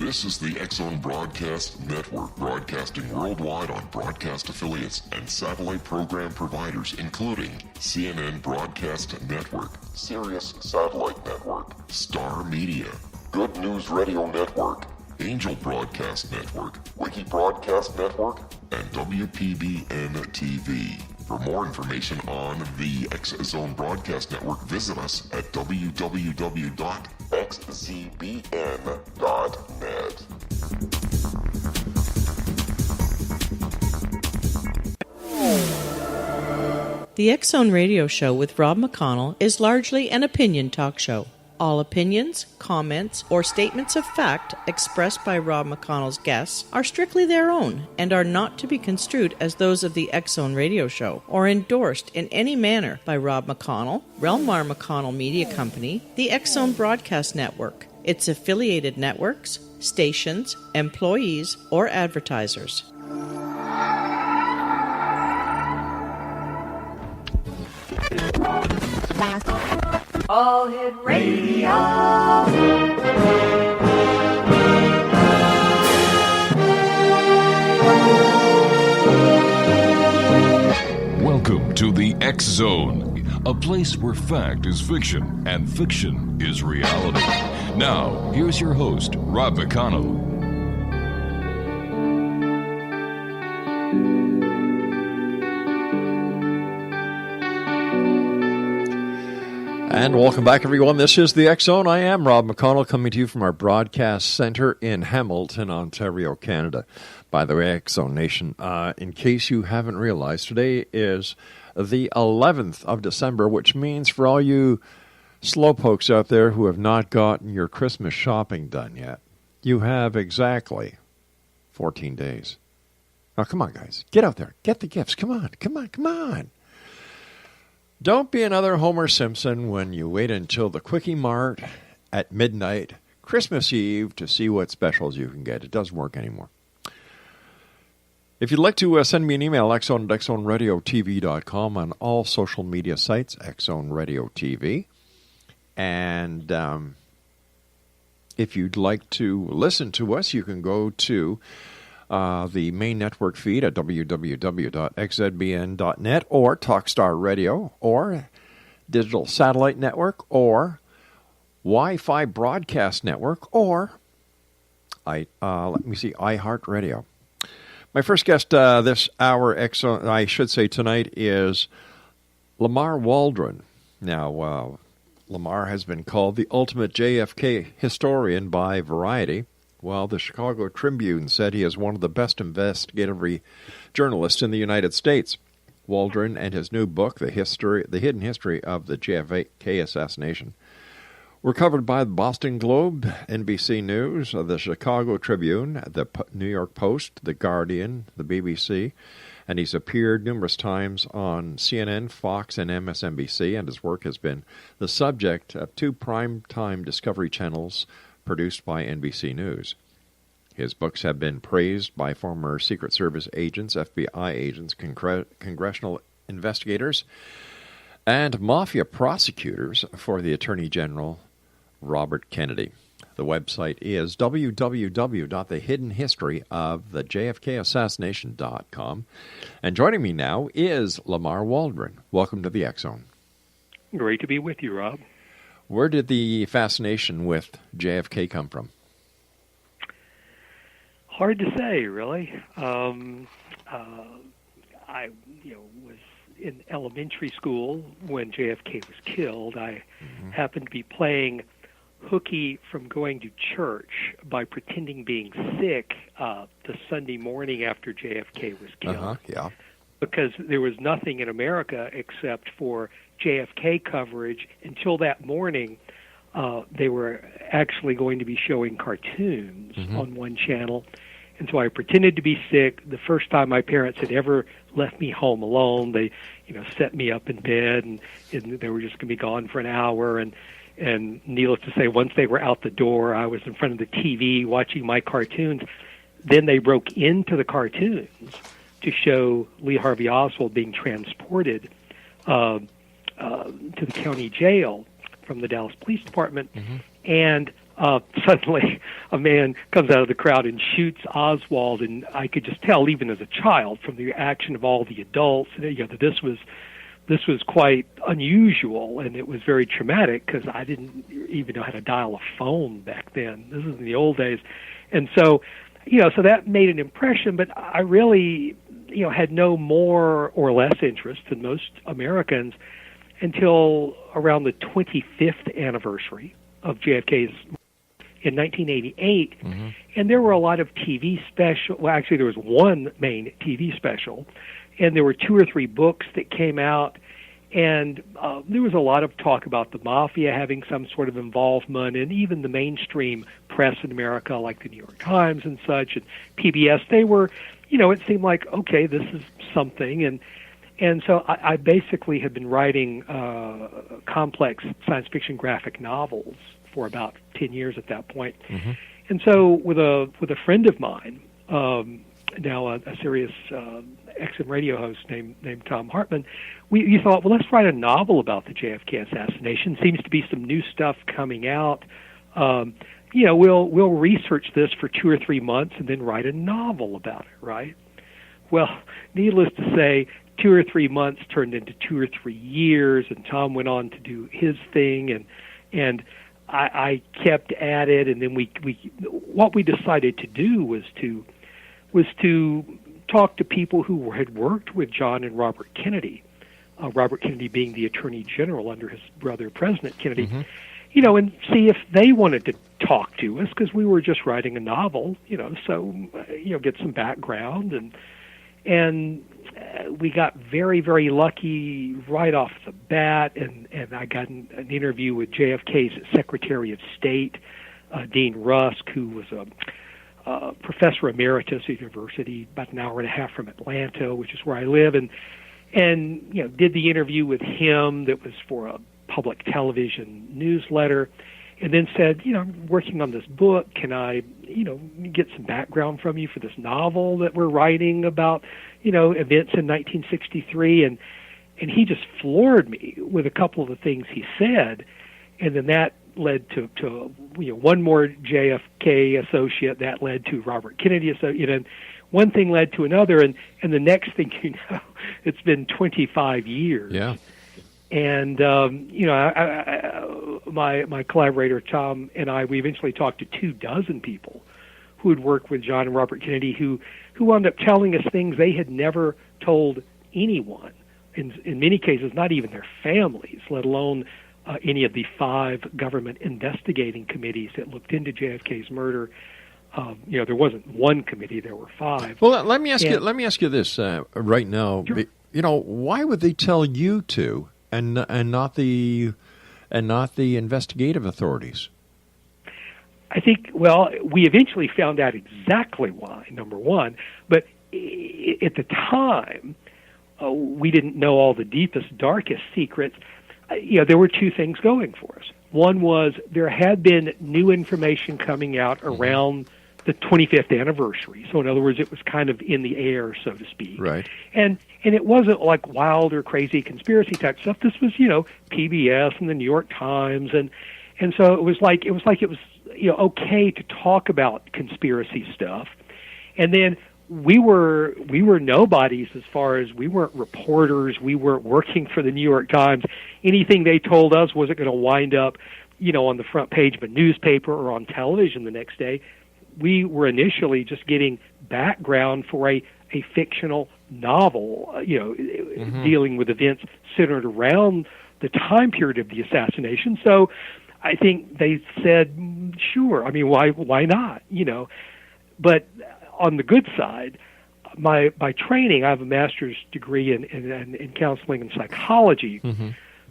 This is the X-Zone Broadcast Network, broadcasting worldwide on broadcast affiliates and satellite program providers, including CNN Broadcast Network, Sirius Satellite Network, Star Media, Good News Radio Network, Angel Broadcast Network, Wiki Broadcast Network, and WPBN TV. For more information on the X-Zone Broadcast Network, visit us at www.xzbn.net. The X-Zone Radio Show with Rob McConnell is largely an opinion talk show. All opinions, comments, or statements of fact expressed by Rob McConnell's guests are strictly their own and are not to be construed as those of the X-Zone Radio Show or endorsed in any manner by Rob McConnell, rel-mar McConnell Media Company, the X-Zone Broadcast Network, its affiliated networks, stations, employees, or advertisers. All Hit Radio. Welcome to the X Zone, a place where fact is fiction and fiction is reality. Now, here's your host, Rob McConnell. And welcome back, everyone. This is the X-Zone. I am Rob McConnell, coming to you from our broadcast center in Hamilton, Ontario, Canada. By the way, X-Zone Nation, in case you haven't realized, today is the 11th of December, which means for all you slowpokes out there who have not gotten your Christmas shopping done yet, you have exactly 14 days. Now, come on, guys. Get out there. Get the gifts. Come on. Don't be another Homer Simpson when you wait until the Quickie Mart at midnight, Christmas Eve, to see what specials you can get. It doesn't work anymore. If you'd like to send me an email, X-Zone at XZoneRadioTV.com, on all social media sites, X-Zone Radio TV. And if you'd like to listen to us, you can go to the main network feed at www.xzbn.net or Talkstar Radio or Digital Satellite Network or Wi-Fi Broadcast Network or iHeartRadio. My first guest this hour, I should say tonight, is Lamar Waldron. Now, Lamar has been called the ultimate JFK historian by Variety. Well, the Chicago Tribune said he is one of the best investigative journalists in the United States. Waldron and his new book, The Hidden History of the JFK Assassination, were covered by the Boston Globe, NBC News, the Chicago Tribune, the New York Post, The Guardian, the BBC, and he's appeared numerous times on CNN, Fox, and MSNBC, and his work has been the subject of two primetime Discovery channels produced by NBC News. His books have been praised by former Secret Service agents, FBI agents, Congressional investigators, and Mafia prosecutors for the Attorney General Robert Kennedy. The website is www.thehiddenhistoryofthejfkassassination.com. And joining me now is Lamar Waldron. Welcome to the X-Zone. Great to be with you, Rob. Where did the fascination with JFK come from? Hard to say, really. I was in elementary school when JFK was killed. I happened to be playing hooky from going to church by pretending being sick the Sunday morning after JFK was killed. Because there was nothing in America except for JFK coverage until that morning. They were actually going to be showing cartoons on one channel. And so I pretended to be sick. The first time my parents had ever left me home alone, they, set me up in bed, and they were just going to be gone for an hour. And needless to say, once they were out the door, I was in front of the TV watching my cartoons. Then they broke into the cartoons to show Lee Harvey Oswald being transported to the county jail from the Dallas Police Department. And suddenly a man comes out of the crowd and shoots Oswald, and I could just tell, even as a child, from the reaction of all the adults, that this was quite unusual, and it was very traumatic because I didn't even know how to dial a phone back then. This is in the old days, and so so that made an impression. But I really had no more or less interest than most Americans until around the 25th anniversary of JFK's in 1988, and there were a lot of TV special. Well, actually, there was one main TV special, and there were 2 or 3 books that came out, and there was a lot of talk about the Mafia having some sort of involvement, and even the mainstream press in America, like the New York Times and such, and PBS. They were, it seemed like, okay, this is something, and so I basically had been writing complex science fiction graphic novels for about 10 years at that point. And so with a friend of mine, now a serious XM radio host named Tom Hartman, we thought, well, let's write a novel about the JFK assassination. Seems to be some new stuff coming out. We'll research this for 2 or 3 months and then write a novel about it, right? Well, needless to say, 2 or 3 months turned into 2 or 3 years, and Tom went on to do his thing, and I kept at it, and then we what we decided to do was to talk to people who had worked with John and Robert Kennedy, Robert Kennedy being the Attorney General under his brother, President Kennedy, and see if they wanted to talk to us, because we were just writing a novel, so get some background, and we got very, very lucky right off the bat, and I got an interview with JFK's Secretary of State, Dean Rusk, who was a professor emeritus at university, about an hour and a half from Atlanta, which is where I live, and did the interview with him that was for a public television newsletter, and then said, I'm working on this book. Can I, get some background from you for this novel that we're writing about, events in 1963? And he just floored me with a couple of the things he said. And then that led to one more JFK associate. That led to Robert Kennedy associate. And one thing led to another. And the next thing it's been 25 years. Yeah. And my collaborator Tom and I, we eventually talked to 24 people who had worked with John and Robert Kennedy, who wound up telling us things they had never told anyone. In many cases, not even their families, let alone any of the 5 government investigating committees that looked into JFK's murder. There wasn't one committee; there were 5. Well, let me ask you this right now. Sure. Why would they tell you to? And not the investigative authorities? I think, well, we eventually found out exactly why, number one, but at the time, we didn't know all the deepest, darkest secrets. There were 2 things going for us. One was there had been new information coming out around the 25th anniversary. So in other words, it was kind of in the air, so to speak. Right. And it wasn't like wild or crazy conspiracy type stuff. This was, PBS and the New York Times, and so it was like okay to talk about conspiracy stuff. And then we were nobodies as far as we weren't reporters, we weren't working for the New York Times. Anything they told us wasn't going to wind up, on the front page of a newspaper or on television the next day. We were initially just getting background for a fictional novel, dealing with events centered around the time period of the assassination. So I think they said, sure. I mean, why not? But on the good side, my training, I have a master's degree in counseling and psychology.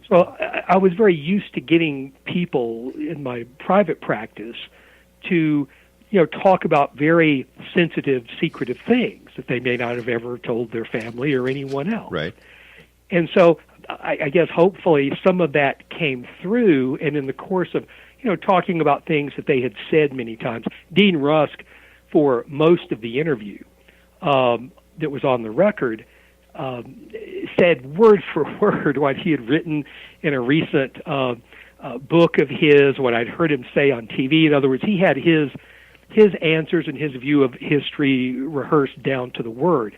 So I was very used to getting people in my private practice to talk about very sensitive, secretive things that they may not have ever told their family or anyone else. Right. And so I guess hopefully some of that came through, and in the course of, talking about things that they had said many times, Dean Rusk, for most of the interview that was on the record, said word for word what he had written in a recent book of his, what I'd heard him say on TV. In other words, he had his answers and his view of history rehearsed down to the word.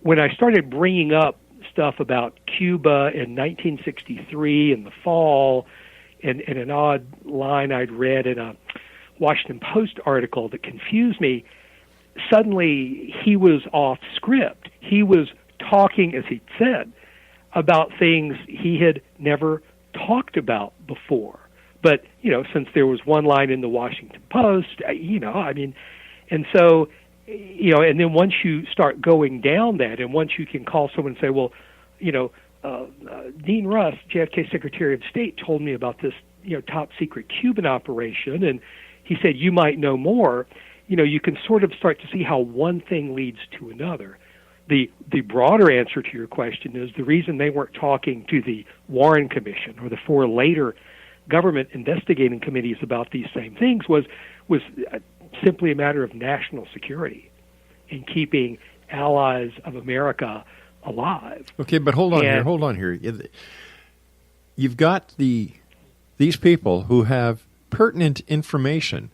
When I started bringing up stuff about Cuba in 1963 in the fall, and an odd line I'd read in a Washington Post article that confused me, suddenly he was off script. He was talking, as he said, about things he had never talked about before. But, since there was one line in the Washington Post, and so, and then once you start going down that, and once you can call someone and say, well, Dean Russ, JFK Secretary of State, told me about this, top secret Cuban operation, and he said, you might know more. You can sort of start to see how one thing leads to another. The broader answer to your question is the reason they weren't talking to the Warren Commission or the 4 later government investigating committees about these same things was simply a matter of national security and keeping allies of America alive. Okay, but hold on here. You've got these people who have pertinent information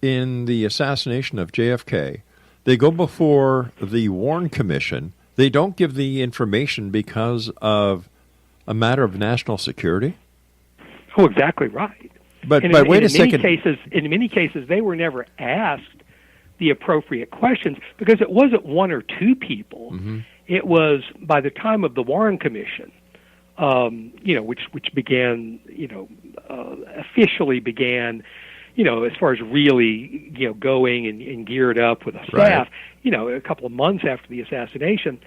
in the assassination of JFK. They go before the Warren Commission. They don't give the information because of a matter of national security? Oh, exactly right. But wait a second. In many cases, they were never asked the appropriate questions because it wasn't one or two people. Mm-hmm. It was, by the time of the Warren Commission, which began, officially began, as far as really, going and geared up with a staff, right. A couple of months after the assassination.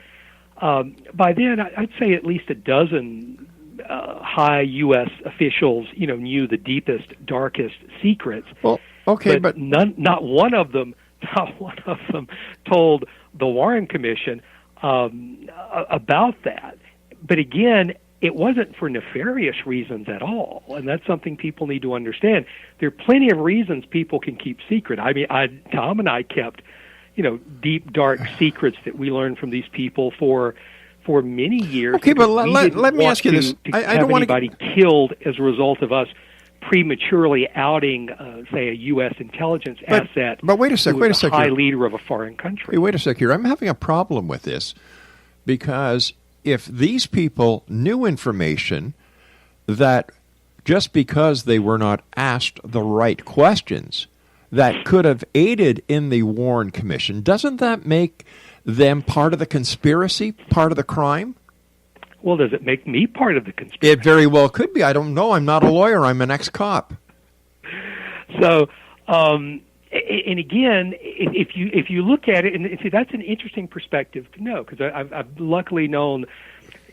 By then, I'd say at least a dozen high U.S. officials, knew the deepest, darkest secrets. Well, okay, but not one of them told the Warren Commission about that. But again, it wasn't for nefarious reasons at all, and that's something people need to understand. There are plenty of reasons people can keep secret. I mean, Tom and I kept, deep, dark secrets that we learned from these people for many years. Okay, but let me ask you this: I don't want anybody killed as a result of us prematurely outing, say, a U.S. intelligence asset. But wait a sec. High leader of a foreign country. Hey, wait a sec here. I'm having a problem with this because if these people knew information that just because they were not asked the right questions that could have aided in the Warren Commission, doesn't that make them part of the conspiracy, part of the crime? Well, does it make me part of the conspiracy? It very well could be. I don't know. I'm not a lawyer. I'm an ex-cop. So, and again, if you look at it, and see, that's an interesting perspective to know, because I've luckily known,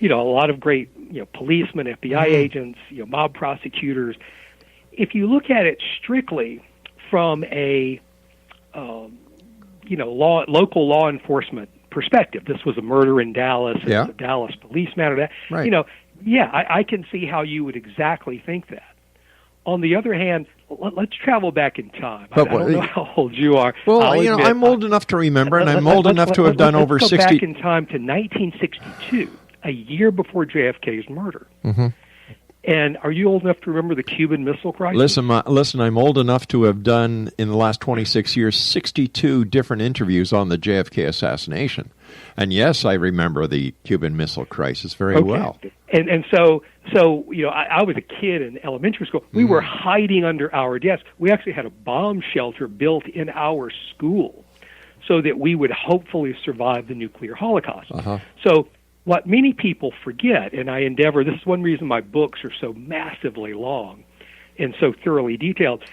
a lot of great, policemen, FBI agents, mob prosecutors. If you look at it strictly from a, local law enforcement perspective, this was a murder in Dallas, it was a Dallas police matter. Right. I can see how you would exactly think that. On the other hand, let's travel back in time. I don't know how old you are. Well, I'm old enough to remember, and I'm old enough to have done over 60. Let's go back in time to 1962, a year before JFK's murder. Mm-hmm. And are you old enough to remember the Cuban Missile Crisis? Listen, I'm old enough to have done, in the last 26 years, 62 different interviews on the JFK assassination. And yes, I remember the Cuban Missile Crisis very well. And so I was a kid in elementary school. We were hiding under our desks. We actually had a bomb shelter built in our school so that we would hopefully survive the nuclear holocaust. Uh-huh. So what many people forget, and I endeavor, this is one reason my books are so massively long and so thoroughly detailed,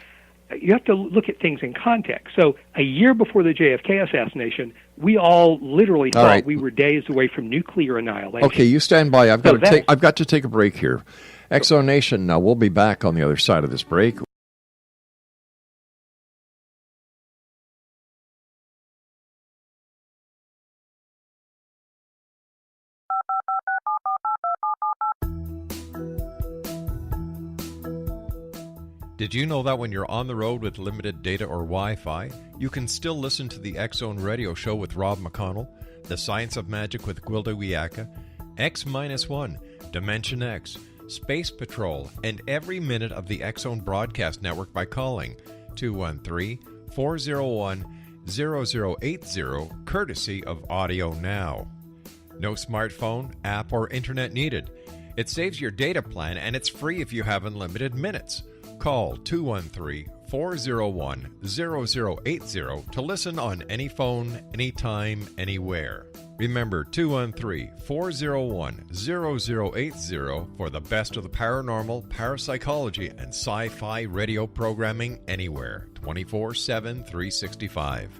you have to look at things in context. So a year before the JFK assassination, we all literally thought we were days away from nuclear annihilation. Okay, you stand by. I've got to take a break here. XO Nation, now we'll be back on the other side of this break. Did you know that when you're on the road with limited data or Wi-Fi, you can still listen to the X-Zone Radio Show with Rob McConnell, The Science of Magic with Gwilda Wiyaka, X-1, Dimension X, Space Patrol, and every minute of the X Zone Broadcast Network by calling 213-401-0080, courtesy of Audio Now. No smartphone, app, or internet needed. It saves your data plan, and it's free if you have unlimited minutes. Call 213-401-0080 to listen on any phone, anytime, anywhere. Remember, 213-401-0080 for the best of the paranormal, parapsychology, and sci-fi radio programming anywhere, 24/7, 365.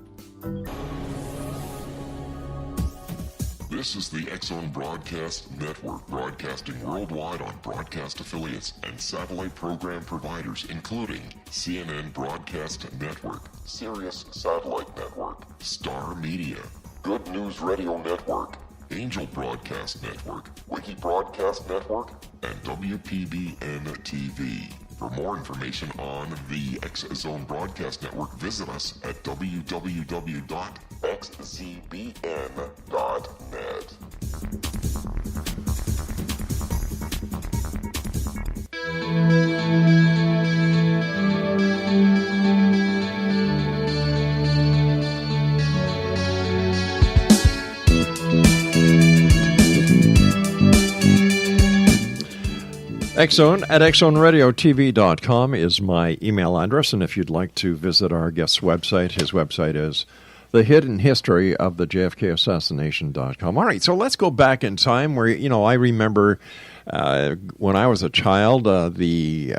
This is the X Zone Broadcast Network, broadcasting worldwide on broadcast affiliates and satellite program providers, including CNN Broadcast Network, Sirius Satellite Network, Star Media, Good News Radio Network, Angel Broadcast Network, Wiki Broadcast Network, and WPBN TV. For more information on the X Zone Broadcast Network, visit us at www.xzbn.net. X-Zone at XZoneRadioTV.com is my email address, and if you'd like to visit our guest's website, his website is The Hidden History of the JFK Assassination.com. All right, so let's go back in time where, I remember when I was a child, the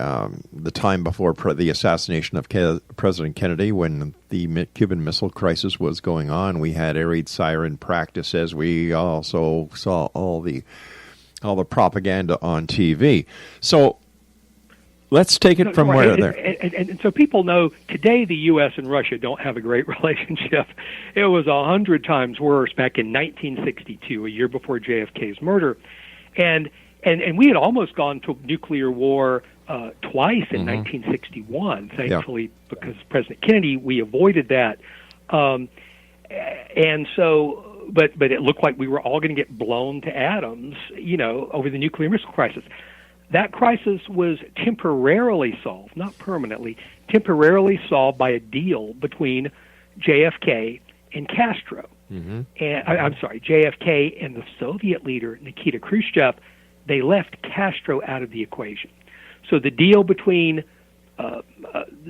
time before the assassination of President Kennedy, when the Cuban Missile Crisis was going on. We had air raid siren practices. We also saw all the propaganda on TV. So let's take it from where there. And so people know today the U.S. and Russia don't have a great relationship. It was 100 times worse back in 1962, a year before JFK's murder. And we had almost gone to nuclear war twice in 1961, thankfully, because President Kennedy, we avoided that. And so... But it looked like we were all going to get blown to atoms, over the nuclear missile crisis. That crisis was temporarily solved, not permanently, temporarily solved by a deal between JFK and Castro. And JFK and the Soviet leader, Nikita Khrushchev. They left Castro out of the equation. So the deal between the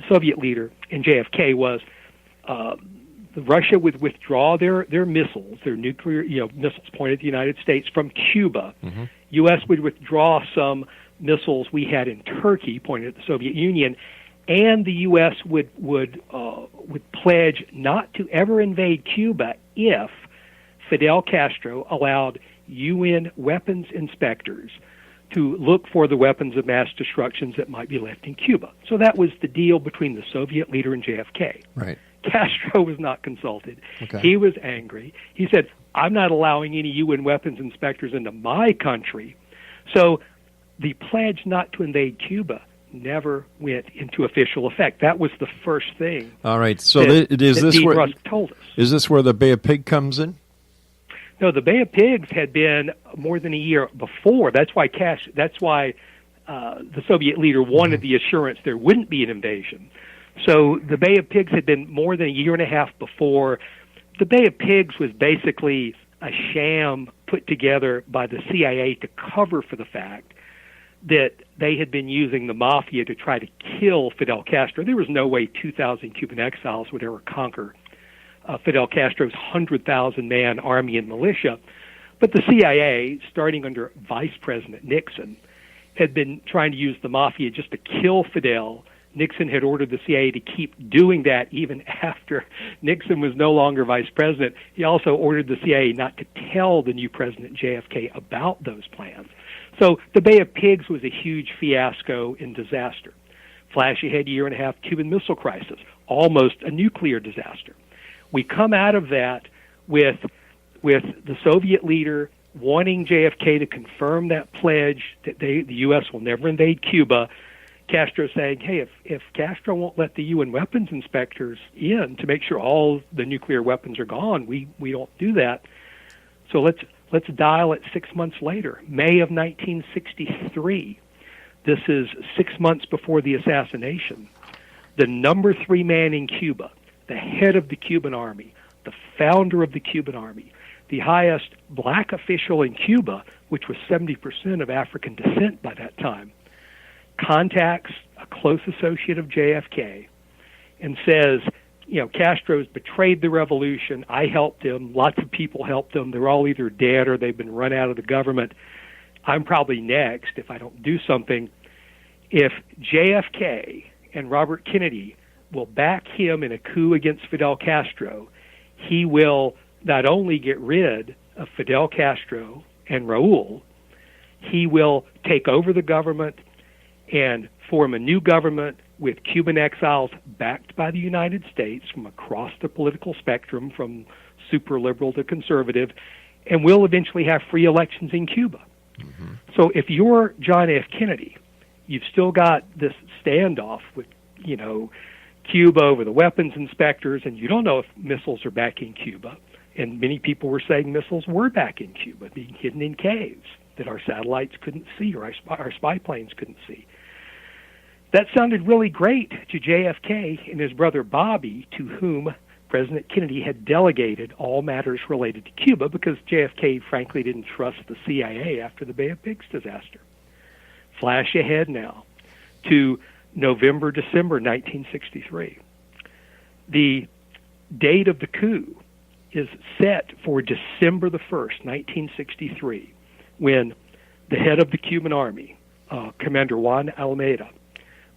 Soviet leader and JFK was... Russia would withdraw their missiles, their nuclear missiles pointed at the United States from Cuba. U.S. would withdraw some missiles we had in Turkey pointed at the Soviet Union, and the U.S. would pledge not to ever invade Cuba if Fidel Castro allowed UN weapons inspectors to look for the weapons of mass destruction that might be left in Cuba. So that was the deal between the Soviet leader and JFK. Right. Castro was not consulted. Okay. He was angry. He said, I'm not allowing any UN weapons inspectors into my country. So the pledge not to invade Cuba never went into official effect. That was the first thing. All right. So Dean Rusk told us. Is this where the Bay of Pigs comes in? No, the Bay of Pigs had been more than a year before. That's why the Soviet leader wanted the assurance there wouldn't be an invasion. So the Bay of Pigs had been more than a year and a half before. The Bay of Pigs was basically a sham put together by the CIA to cover for the fact that they had been using the Mafia to try to kill Fidel Castro. There was no way 2,000 Cuban exiles would ever conquer Fidel Castro's 100,000-man army and militia. But the CIA, starting under Vice President Nixon, had been trying to use the Mafia just to kill Fidel. Nixon had ordered the CIA to keep doing that even after Nixon was no longer vice president. He also ordered the CIA not to tell the new president, JFK, about those plans. So the Bay of Pigs was a huge fiasco and disaster. Flash ahead year and a half, Cuban Missile Crisis, almost a nuclear disaster. We come out of that with the Soviet leader wanting JFK to confirm that pledge that the U.S. will never invade Cuba. Castro saying, hey, if Castro won't let the UN weapons inspectors in to make sure all the nuclear weapons are gone, we don't do that. So let's dial it 6 months later, May of 1963. this is 6 months before the assassination, the number 3 man in Cuba, the head of the Cuban army, the founder of the Cuban army, the highest black official in Cuba, which was 70% of African descent by that time, contacts a close associate of JFK and says, Castro's betrayed the revolution. I helped him. Lots of people helped him. They're all either dead or they've been run out of the government. I'm probably next if I don't do something. If JFK and Robert Kennedy will back him in a coup against Fidel Castro, he will not only get rid of Fidel Castro and Raul, he will take over the government and form a new government with Cuban exiles backed by the United States from across the political spectrum, from super liberal to conservative, and we'll eventually have free elections in Cuba. Mm-hmm. So if you're John F. Kennedy, you've still got this standoff with, Cuba over the weapons inspectors, and you don't know if missiles are back in Cuba. And many people were saying missiles were back in Cuba, being hidden in caves that our satellites couldn't see or our spy planes couldn't see. That sounded really great to JFK and his brother Bobby, to whom President Kennedy had delegated all matters related to Cuba because JFK, frankly, didn't trust the CIA after the Bay of Pigs disaster. Flash ahead now to November, December 1963. The date of the coup is set for December the 1st, 1963, when the head of the Cuban army, Commander Juan Almeida,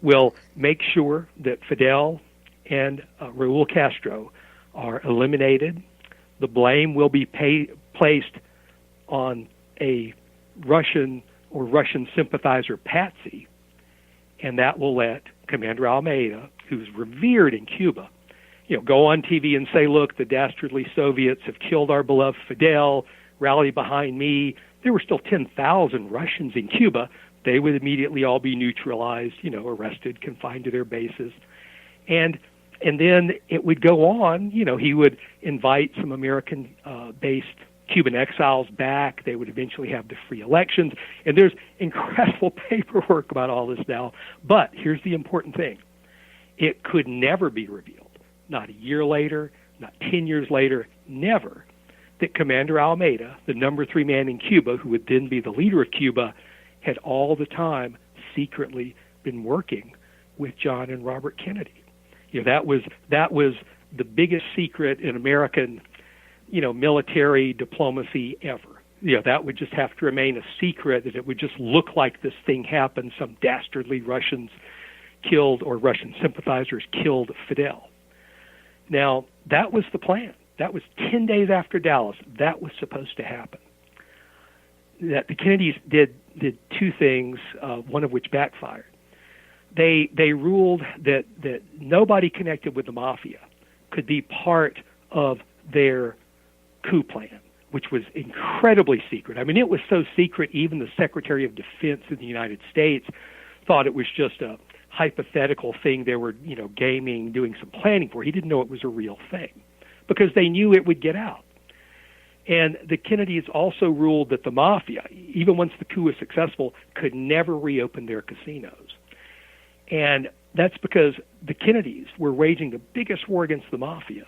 will make sure that Fidel and Raul Castro are eliminated. The blame will be placed on a Russian or Russian sympathizer patsy, and that will let Commander Almeida, who's revered in Cuba, go on TV and say, look, the dastardly Soviets have killed our beloved Fidel, rally behind me. There were still 10,000 Russians in Cuba. They would immediately all be neutralized, arrested, confined to their bases. And then it would go on, he would invite some American-based Cuban exiles back. They would eventually have the free elections. And there's incredible paperwork about all this now. But here's the important thing. It could never be revealed, not a year later, not 10 years later, never, that Commander Almeida, the number 3 man in Cuba, who would then be the leader of Cuba, had all the time secretly been working with John and Robert Kennedy. That was the biggest secret in American, military diplomacy ever. That would just have to remain a secret, that it would just look like this thing happened, some dastardly Russians killed or Russian sympathizers killed Fidel. Now, that was the plan. That was 10 days after Dallas. That was supposed to happen. That the Kennedys did 2 things, one of which backfired. They ruled that nobody connected with the Mafia could be part of their coup plan, which was incredibly secret. I mean, it was so secret even the Secretary of Defense in the United States thought it was just a hypothetical thing they were, gaming, doing some planning for. He didn't know it was a real thing because they knew it would get out. And the Kennedys also ruled that the Mafia, even once the coup was successful, could never reopen their casinos. And that's because the Kennedys were waging the biggest war against the Mafia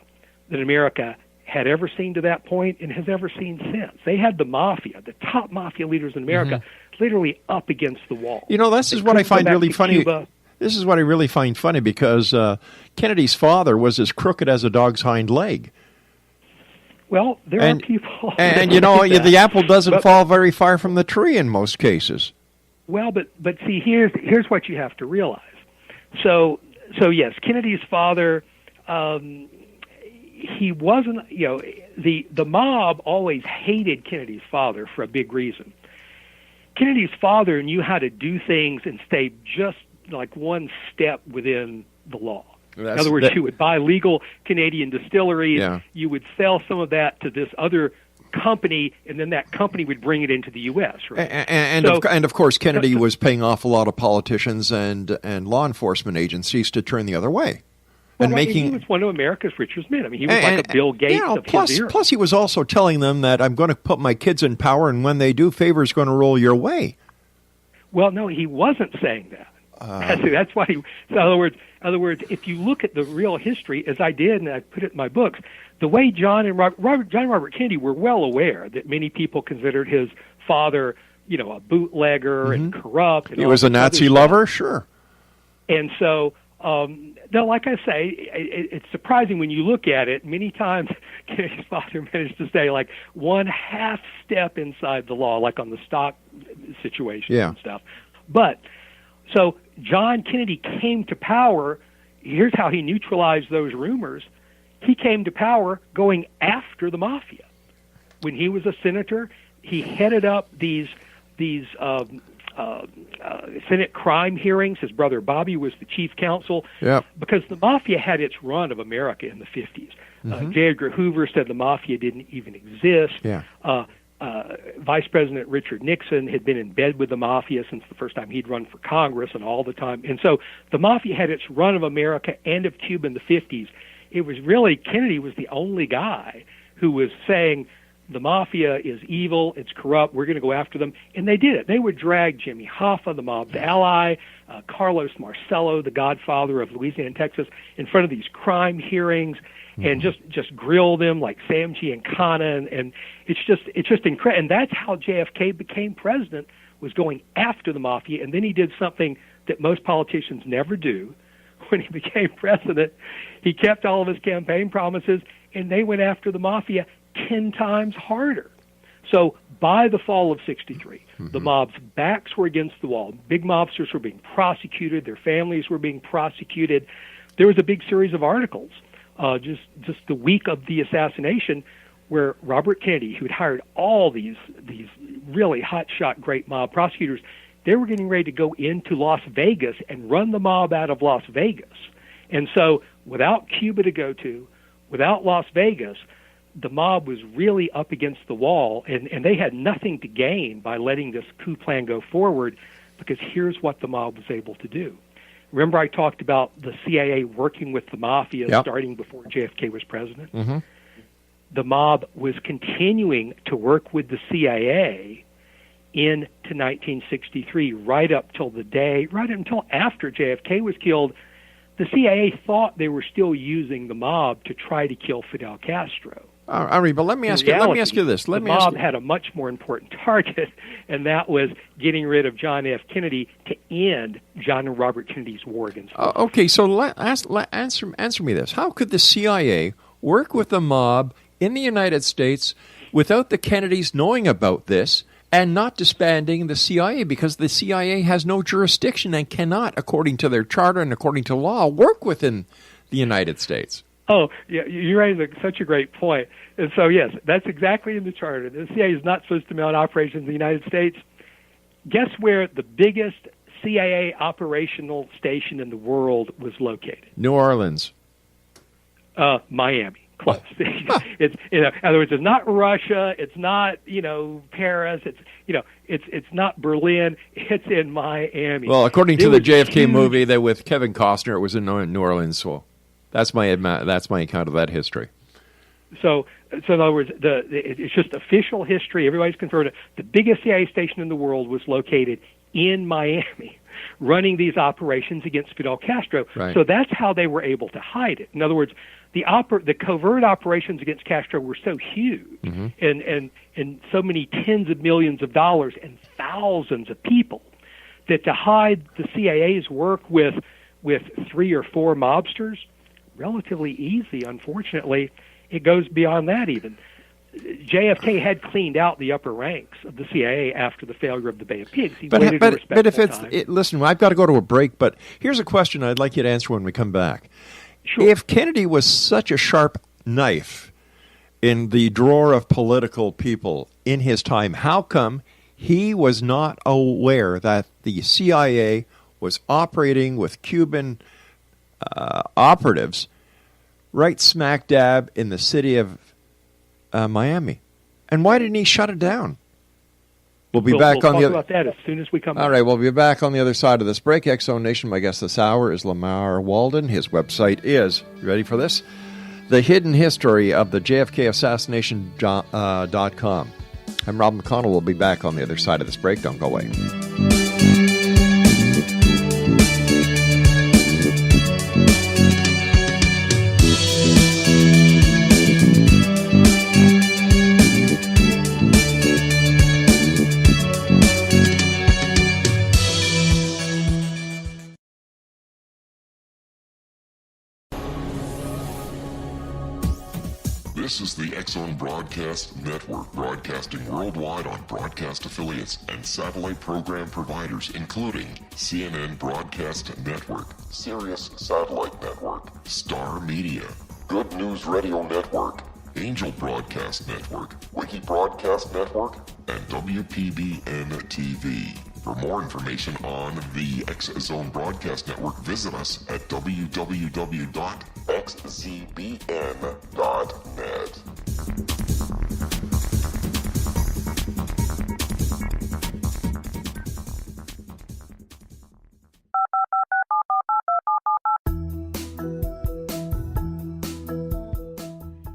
that America had ever seen to that point and has ever seen since. They had the Mafia, the top Mafia leaders in America, literally up against the wall. This is what I find really funny. Cuba. This is what I really find funny because Kennedy's father was as crooked as a dog's hind leg. Well, there are people... And, the apple doesn't fall very far from the tree in most cases. Well, but see, here's what you have to realize. So yes, Kennedy's father, he wasn't, the mob always hated Kennedy's father for a big reason. Kennedy's father knew how to do things and stay just like one step within the law. In other words, you would buy legal Canadian distilleries, you would sell some of that to this other company, and then that company would bring it into the U.S. Right? And of course, Kennedy was paying off a lot of politicians and law enforcement agencies to turn the other way. Well, he was one of America's richest men. I mean, he was like a Bill Gates of his era. Plus, he was also telling them that I'm going to put my kids in power, and when they do, favor's going to roll your way. Well, no, he wasn't saying that. That's why he. In other words, if you look at the real history, as I did, and I put it in my books, the way John and Robert Kennedy were well aware that many people considered his father, a bootlegger and corrupt. And he was a Nazi lover, sure. And so, now, like I say, it's surprising when you look at it. Many times, Kennedy's father managed to stay like one half step inside the law, like on the stock situation and stuff. But so John Kennedy came to power. Here's how he neutralized those rumors. He came to power going after the mafia. When he was a senator, he headed up these Senate crime hearings. His brother Bobby was the chief counsel. Because the mafia had its run of America in the 50s. J. Edgar Hoover said the mafia didn't even exist. Vice President Richard Nixon had been in bed with the mafia since the first time he'd run for Congress and all the time. And so the mafia had its run of America and of Cuba in the 50s. It was really, Kennedy was the only guy who was saying the mafia is evil, it's corrupt, we're going to go after them. And they did it. They would drag Jimmy Hoffa, the mob's ally, Carlos Marcello, the godfather of Louisiana and Texas, in front of these crime hearings and just grill them like Sam Giancana. And it's just incredible. And that's how JFK became president, was going after the mafia. And then he did something that most politicians never do. When he became president, he kept all of his campaign promises, and they went after the mafia 10 times harder. So by the fall of 63, the mob's backs were against the wall. Big mobsters were being prosecuted. Their families were being prosecuted. There was a big series of articles just the week of the assassination where Robert Kennedy, who'd hired all these really hotshot great mob prosecutors, they were getting ready to go into Las Vegas and run the mob out of Las Vegas. And so without Cuba to go to, without Las Vegas, the mob was really up against the wall, and they had nothing to gain by letting this coup plan go forward, because here's what the mob was able to do. Remember I talked about the CIA working with the mafia starting before JFK was president? The mob was continuing to work with the CIA into 1963, right up until after JFK was killed. The CIA thought they were still using the mob to try to kill Fidel Castro. Ari, but let me ask you this. The mob had a much more important target, and that was getting rid of John F. Kennedy to end John and Robert Kennedy's war against okay, so answer me this. How could the CIA work with the mob in the United States without the Kennedys knowing about this and not disbanding the CIA, because the CIA has no jurisdiction and cannot, according to their charter and according to law, work within the United States? Oh, yeah, you raise such a great point. And so, yes, that's exactly in the charter. The CIA is not supposed to mount operations in the United States. Guess where the biggest CIA operational station in the world was located? New Orleans. Miami. Close. It's in other words, it's not Russia. It's not Paris. It's not Berlin. It's in Miami. Well, according to the JFK movie that with Kevin Costner, it was in New Orleans. So that's my account of that history. So in other words, it's just official history. Everybody's confirmed it. The biggest CIA station in the world was located in Miami, running these operations against Fidel Castro. Right. So that's how they were able to hide it. In other words, the covert operations against Castro were so huge, and so many tens of millions of dollars and thousands of people, that to hide the CIA's work with 3 or 4 mobsters, relatively easy. Unfortunately, it goes beyond that even. JFK had cleaned out the upper ranks of the CIA after the failure of the Bay of Pigs. But if listen, I've got to go to a break, but here's a question I'd like you to answer when we come back. Sure. If Kennedy was such a sharp knife in the drawer of political people in his time, how come he was not aware that the CIA was operating with Cuban operatives right smack dab in the city of Miami? And why didn't he shut it down? We'll talk about that as soon as we come back. All right, we'll be back on the other side of this break. X-Zone Nation, my guest this hour is Lamar Waldron. His website is, you ready for this? The Hidden History of the JFK Assassination.com. I'm Rob McConnell. We'll be back on the other side of this break. Don't go away. This is the X-Zone Broadcast Network, broadcasting worldwide on broadcast affiliates and satellite program providers, including CNN Broadcast Network, Sirius Satellite Network, Star Media, Good News Radio Network, Angel Broadcast Network, Wiki Broadcast Network, and WPBN TV. For more information on the X-Zone Broadcast Network, visit us at www.xzbn.net.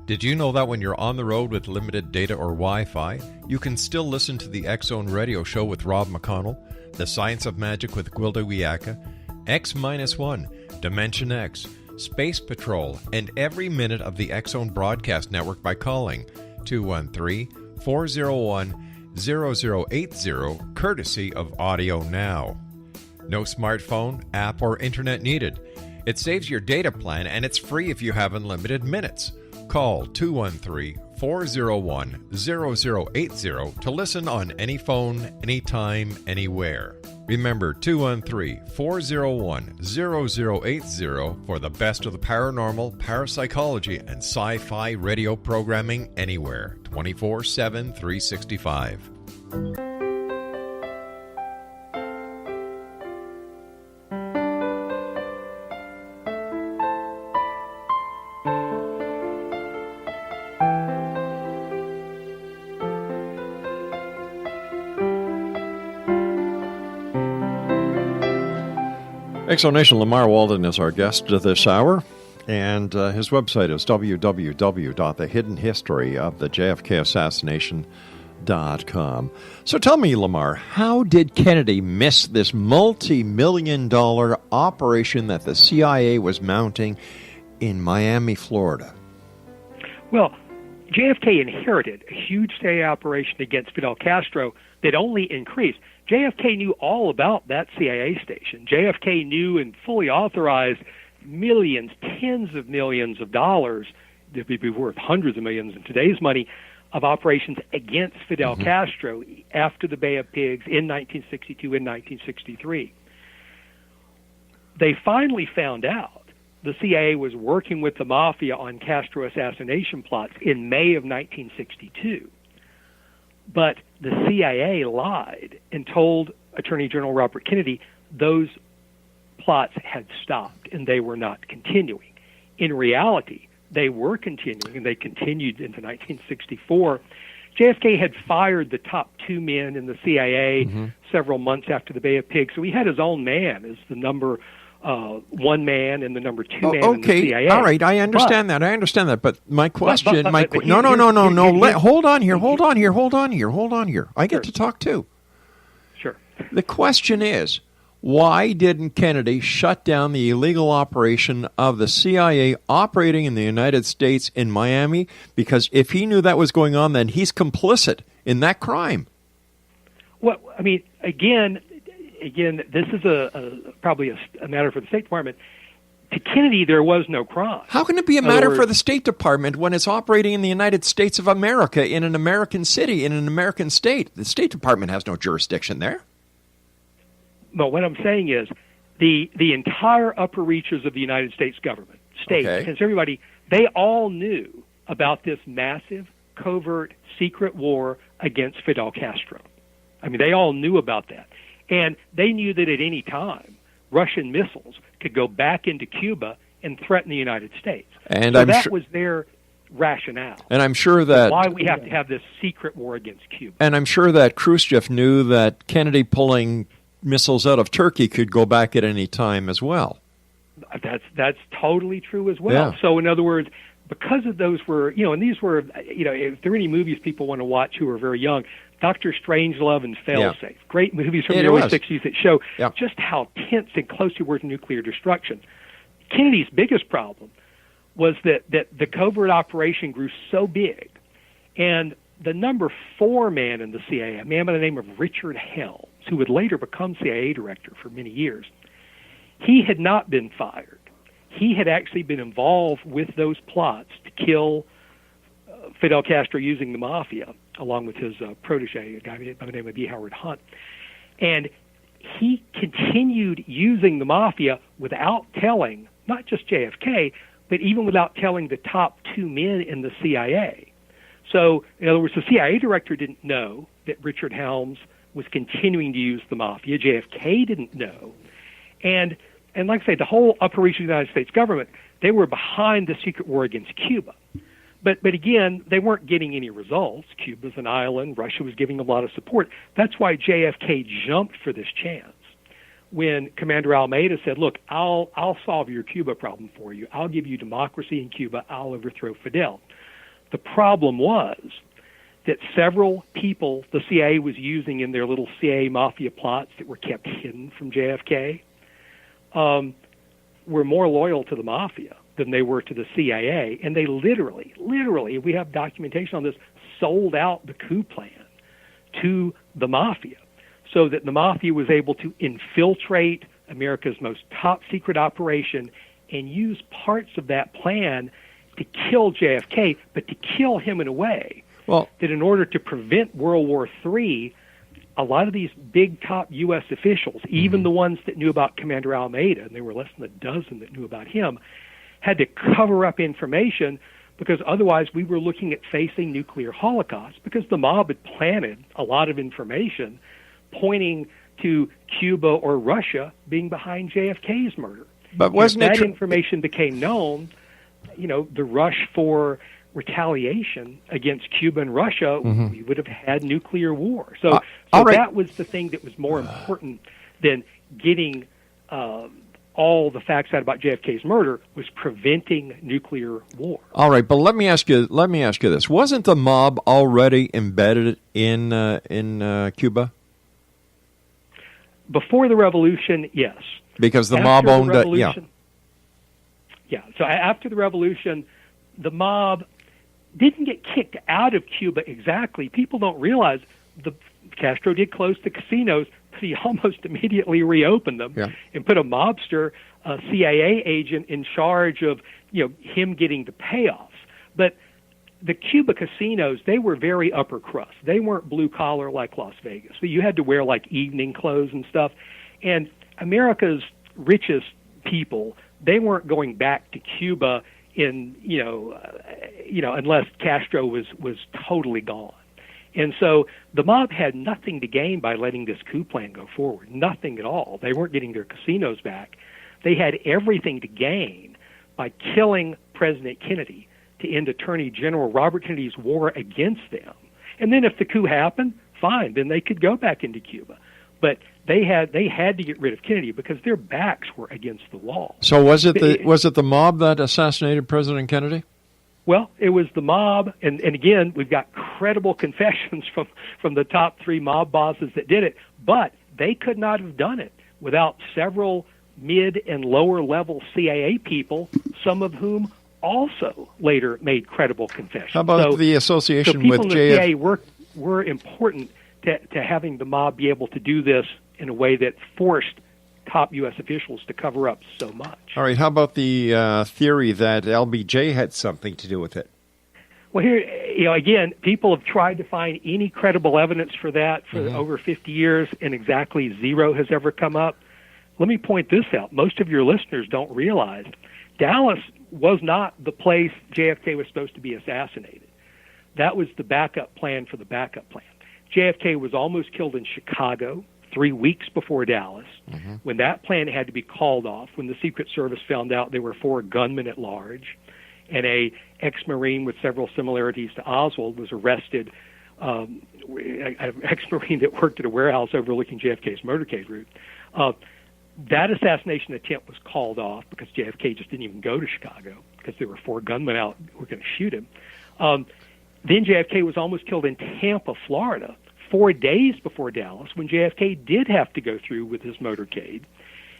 Did you know that when you're on the road with limited data or Wi-Fi, you can still listen to the X-Zone Radio Show with Rob McConnell, The Science of Magic with Gwilda Wiyaka, X-1, Dimension X, Space Patrol, and every minute of the X-Zone Broadcast Network by calling 213-401-0080, courtesy of Audio Now. No smartphone, app, or internet needed. It saves your data plan, and it's free if you have unlimited minutes. Call 213-401-0080 to listen on any phone, anytime, anywhere. Remember 213-401-0080 for the best of the paranormal, parapsychology, and sci-fi radio programming anywhere, 24/7, 365. Exonation Lamar Waldron is our guest this hour, and his website is www.thehiddenhistoryofthejFK Assassination.com. So tell me, Lamar, how did Kennedy miss this multi-million-dollar operation that the CIA was mounting in Miami, Florida? Well, JFK inherited a huge CIA operation against Fidel Castro that only increased. JFK knew all about that CIA station. JFK knew and fully authorized millions, tens of millions of dollars, that would be worth hundreds of millions in today's money, of operations against Fidel Castro after the Bay of Pigs in 1962 and 1963. They finally found out the CIA was working with the Mafia on Castro assassination plots in May of 1962. But the CIA lied and told Attorney General Robert Kennedy those plots had stopped and they were not continuing. In reality, they were continuing, and they continued into 1964. JFK had fired the top two men in the CIA several months after the Bay of Pigs, so he had his own man as the number one man and the number two man in the CIA. All right, I understand that. But my question, hold on here. I get to talk too. Sure. The question is, why didn't Kennedy shut down the illegal operation of the CIA operating in the United States in Miami? Because if he knew that was going on, then he's complicit in that crime. Well, I mean, again, this is probably a matter for the State Department. To Kennedy, there was no crime. How can it be a matter for the State Department when it's operating in the United States of America, in an American city, in an American state? The State Department has no jurisdiction there. But what I'm saying is the entire upper reaches of the United States government, states, and everybody, they all knew about this massive, covert, secret war against Fidel Castro. I mean, they all knew about that. And they knew that at any time, Russian missiles could go back into Cuba and threaten the United States. And so that was their rationale. And I'm sure that why we have to have this secret war against Cuba. And I'm sure that Khrushchev knew that Kennedy pulling missiles out of Turkey could go back at any time as well. That's totally true as well. Yeah. So in other words, because of those were, and these were, if there are any movies people want to watch who are very young, Dr. Strangelove and Failsafe. Yeah. Great movies from the early 60s that show just how tense and close he were to nuclear destruction. Kennedy's biggest problem was that the covert operation grew so big, and the number 4 man in the CIA, a man by the name of Richard Helms, who would later become CIA director for many years, he had not been fired. He had actually been involved with those plots to kill Fidel Castro using the Mafia, along with his protege, a guy by the name of E. Howard Hunt. And he continued using the Mafia without telling, not just JFK, but even without telling the top two men in the CIA. So, in other words, the CIA director didn't know that Richard Helms was continuing to use the Mafia. JFK didn't know. And like I say, the whole upper reaches of the United States government, they were behind the secret war against Cuba. But again, they weren't getting any results. Cuba's an island. Russia was giving them a lot of support. That's why JFK jumped for this chance. When Commander Almeida said, look, I'll solve your Cuba problem for you. I'll give you democracy in Cuba. I'll overthrow Fidel. The problem was that several people the CIA was using in their little CIA Mafia plots that were kept hidden from JFK were more loyal to the Mafia than they were to the CIA. And they literally, we have documentation on this, sold out the coup plan to the Mafia so that the Mafia was able to infiltrate America's most top-secret operation and use parts of that plan to kill JFK, but to kill him in a way that in order to prevent World War III, a lot of these big top U.S. officials, even the ones that knew about Commander Almeida, and there were less than a dozen that knew about him, had to cover up information because otherwise we were looking at facing nuclear holocaust because the mob had planted a lot of information pointing to Cuba or Russia being behind JFK's murder. But wasn't if that information became known, the rush for retaliation against Cuba and Russia, we would have had nuclear war. So that was the thing that was more important than getting all the facts out about JFK's murder, was preventing nuclear war. All right, but let me ask you this: wasn't the mob already embedded in Cuba before the revolution? Yes, because the mob owned it. So after the revolution, the mob didn't get kicked out of Cuba exactly. People don't realize Castro did close the casinos, but he almost immediately reopened them and put a mobster, a CIA agent, in charge of him getting the payoffs. But the Cuba casinos, they were very upper crust. They weren't blue collar like Las Vegas. So you had to wear like evening clothes and stuff. And America's richest people, they weren't going back to Cuba unless Castro was totally gone. And so the mob had nothing to gain by letting this coup plan go forward, nothing at all. They weren't getting their casinos back. They had everything to gain by killing President Kennedy to end Attorney General Robert Kennedy's war against them. And then if the coup happened, fine, then they could go back into Cuba. But they had to get rid of Kennedy because their backs were against the wall. So was it the mob that assassinated President Kennedy? Well, it was the mob, and again, we've got credible confessions from the top three mob bosses that did it, but they could not have done it without several mid- and lower-level CIA people, some of whom also later made credible confessions. How about the association with JFK? So people in the CIA were important to having the mob be able to do this in a way that forced top U.S. officials to cover up so much. All right, how about the theory that LBJ had something to do with it? Well, here, again, people have tried to find any credible evidence for that for over 50 years, and exactly zero has ever come up. Let me point this out. Most of your listeners don't realize Dallas was not the place JFK was supposed to be assassinated. That was the backup plan for the backup plan. JFK was almost killed in Chicago 3 weeks before Dallas, when that plan had to be called off, when the Secret Service found out there were 4 gunmen at large, and a ex-Marine with several similarities to Oswald was arrested, an ex-Marine that worked at a warehouse overlooking JFK's motorcade route. That assassination attempt was called off because JFK just didn't even go to Chicago because there were 4 gunmen out who were going to shoot him. Then JFK was almost killed in Tampa, Florida, 4 days before Dallas, when JFK did have to go through with his motorcade.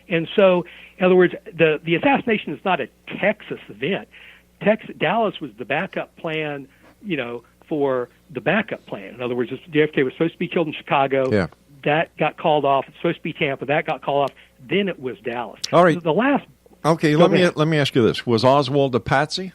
And so, in other words, the assassination is not a Texas event. Dallas was the backup plan, for the backup plan. In other words, JFK was supposed to be killed in Chicago. Yeah. That got called off. It's supposed to be Tampa. That got called off. Then it was Dallas. All right. The last. Okay, let me ask you this: was Oswald a patsy?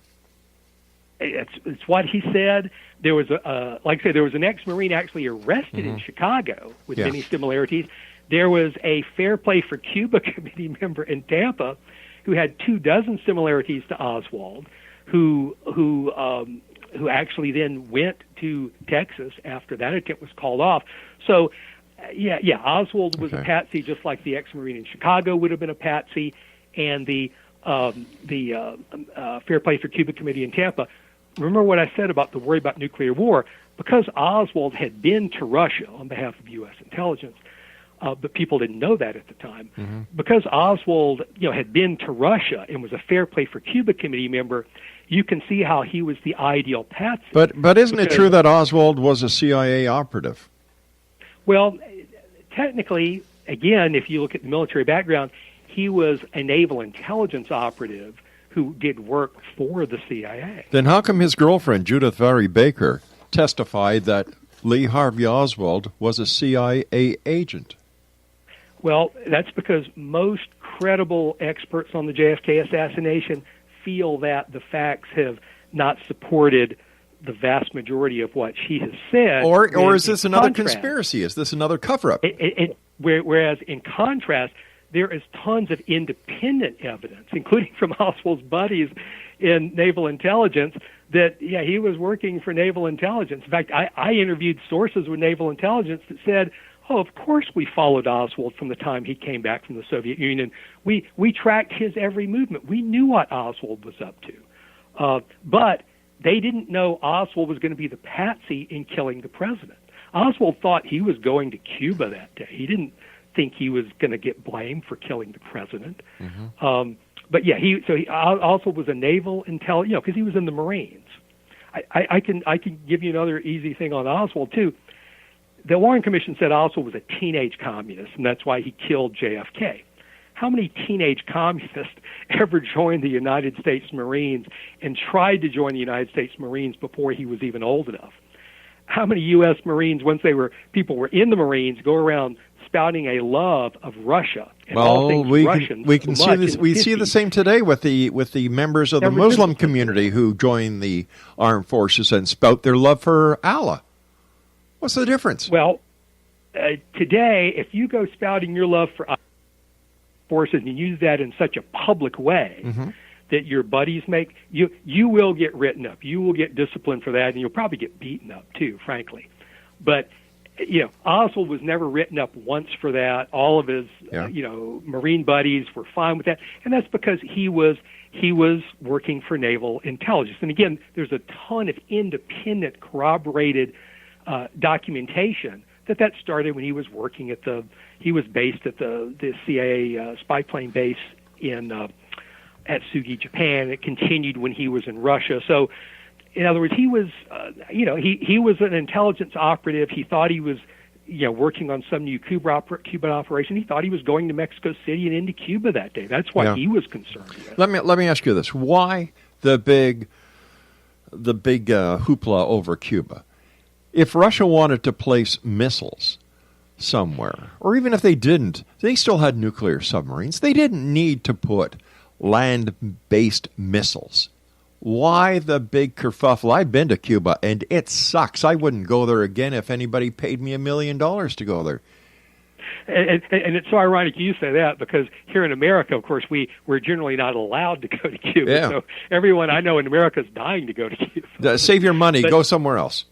it's what he said. There was like I said, there was an ex-Marine actually arrested in Chicago with many similarities. There was a Fair Play for Cuba committee member in Tampa who had 24 similarities to Oswald, who actually then went to Texas after that attempt was called off. So, Oswald was a patsy, just like the ex-Marine in Chicago would have been a patsy, and the Fair Play for Cuba committee in Tampa. Remember what I said about the worry about nuclear war? Because Oswald had been to Russia on behalf of U.S. intelligence, but people didn't know that at the time. Because Oswald, had been to Russia and was a Fair Play for Cuba committee member, you can see how he was the ideal patsy. But isn't it true that Oswald was a CIA operative? Well, technically, again, if you look at the military background, he was a naval intelligence operative who did work for the CIA. Then how come his girlfriend, Judith Vary Baker, testified that Lee Harvey Oswald was a CIA agent? Well, that's because most credible experts on the JFK assassination feel that the facts have not supported the vast majority of what she has said. Or is this another conspiracy? Is this another cover-up? Whereas, in contrast, there is tons of independent evidence, including from Oswald's buddies in naval intelligence, that, he was working for naval intelligence. In fact, I interviewed sources with naval intelligence that said, of course we followed Oswald from the time he came back from the Soviet Union. We tracked his every movement. We knew what Oswald was up to. But they didn't know Oswald was going to be the patsy in killing the president. Oswald thought he was going to Cuba that day. He didn't think he was going to get blamed for killing the president. But Oswald was a naval intelligence, because he was in the Marines. I can give you another easy thing on Oswald too. The Warren Commission said Oswald was a teenage communist, and that's why he killed JFK. How many teenage communists ever joined the United States Marines and tried to join the United States Marines before he was even old enough? How many U.S. Marines, once people were in the Marines, go around spouting a love of Russia and all things Russian? We can see this. We see the same today with the members of the Muslim community who join the armed forces and spout their love for Allah. What's the difference? Well, today, if you go spouting your love for forces and use that in such a public way that your buddies make, you will get written up. You will get disciplined for that, and you'll probably get beaten up too, frankly. But Oswald was never written up once for that. All of his Marine buddies were fine with that, and that's because he was working for naval intelligence. And again, there's a ton of independent, corroborated documentation that started when he was working he was based at the CIA spy plane base at Sugi, Japan. It continued when he was in Russia. So, in other words, he was, he was an intelligence operative. He thought he was, working on some new Cuban operation. He thought he was going to Mexico City and into Cuba that day. That's what he was concerned with. Let me ask you this: why the big hoopla over Cuba? If Russia wanted to place missiles somewhere, or even if they didn't, they still had nuclear submarines. They didn't need to put land-based missiles. Why the big kerfuffle? I've been to Cuba, and it sucks. I wouldn't go there again if anybody paid me $1 million to go there. And it's so ironic you say that, because here in America, of course, we're generally not allowed to go to Cuba. Yeah. So everyone I know in America is dying to go to Cuba. Save your money. Go somewhere else.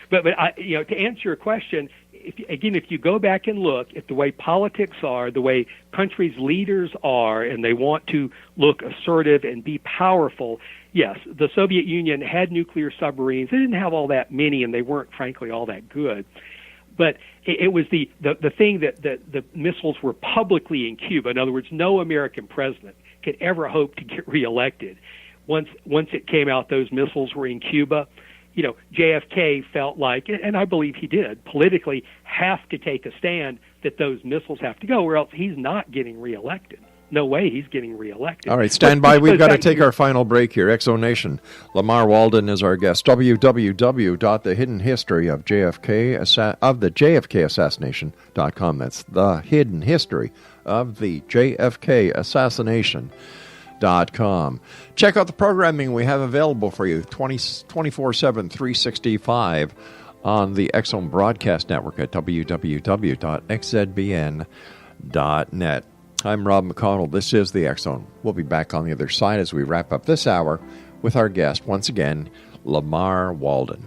But to answer your question, if you go back and look at the way politics are, the way countries' leaders are, and they want to look assertive and be powerful, yes, the Soviet Union had nuclear submarines. They didn't have all that many, and they weren't, frankly, all that good. But it was the thing that the missiles were publicly in Cuba. In other words, no American president could ever hope to get reelected. Once it came out those missiles were in Cuba, JFK felt like, and I believe he did, politically have to take a stand that those missiles have to go, or else he's not getting reelected. No way he's getting reelected. All right, stand by. We've got to take our final break here. Exo Nation. Lamar Waldron is our guest. www.thehiddenhistory.com. That's the hidden history of the JFK assassination. XZBN.com. Check out the programming we have available for you 24/7, 365 on the X Zone Broadcast Network at www.xzbn.net. I'm Rob McConnell. This is the X Zone. We'll be back on the other side as we wrap up this hour with our guest, once again, Lamar Waldron.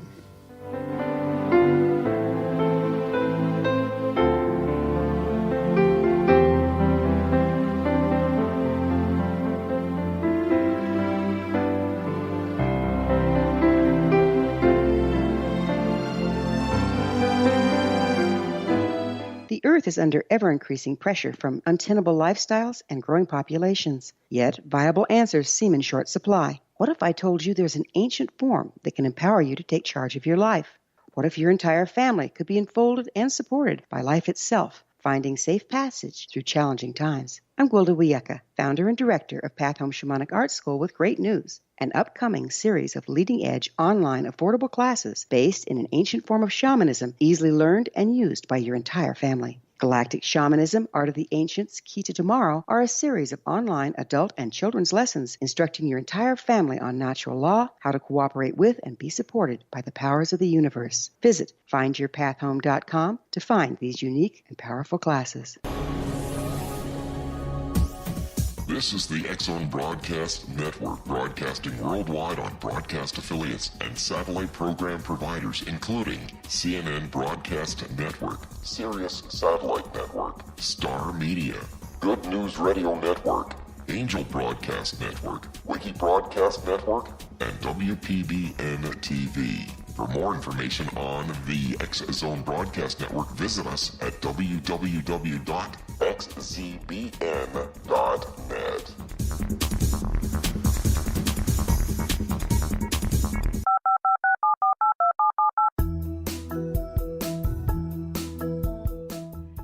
The Earth is under ever-increasing pressure from untenable lifestyles and growing populations. Yet, viable answers seem in short supply. What if I told you there's an ancient form that can empower you to take charge of your life? What if your entire family could be enfolded and supported by life itself, finding safe passage through challenging times? I'm Gwilda Wiyaka, founder and director of Path Home Shamanic Art School, with great news: an upcoming series of leading-edge online affordable classes based in an ancient form of shamanism, easily learned and used by your entire family. Galactic Shamanism, Art of the Ancients, Key to Tomorrow are a series of online adult and children's lessons instructing your entire family on natural law, how to cooperate with and be supported by the powers of the universe. Visit findyourpathhome.com to find these unique and powerful classes. This is the X Zone Broadcast Network, broadcasting worldwide on broadcast affiliates and satellite program providers, including CNN Broadcast Network, Sirius Satellite Network, Star Media, Good News Radio Network, Angel Broadcast Network, Wiki Broadcast Network, and WPBN TV. For more information on the X Zone Broadcast Network, visit us at www.xzbn.net.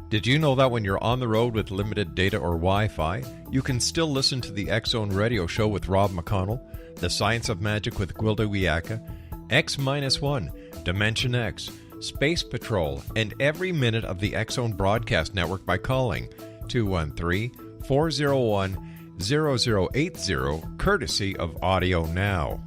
Did you know that when you're on the road with limited data or Wi-Fi, you can still listen to the X Zone Radio Show with Rob McConnell, The Science of Magic with Gwilda Wiyaka, X-1, Dimension X, Space Patrol, and every minute of the X Zone Broadcast Network by calling 213-401-0080, courtesy of Audio Now.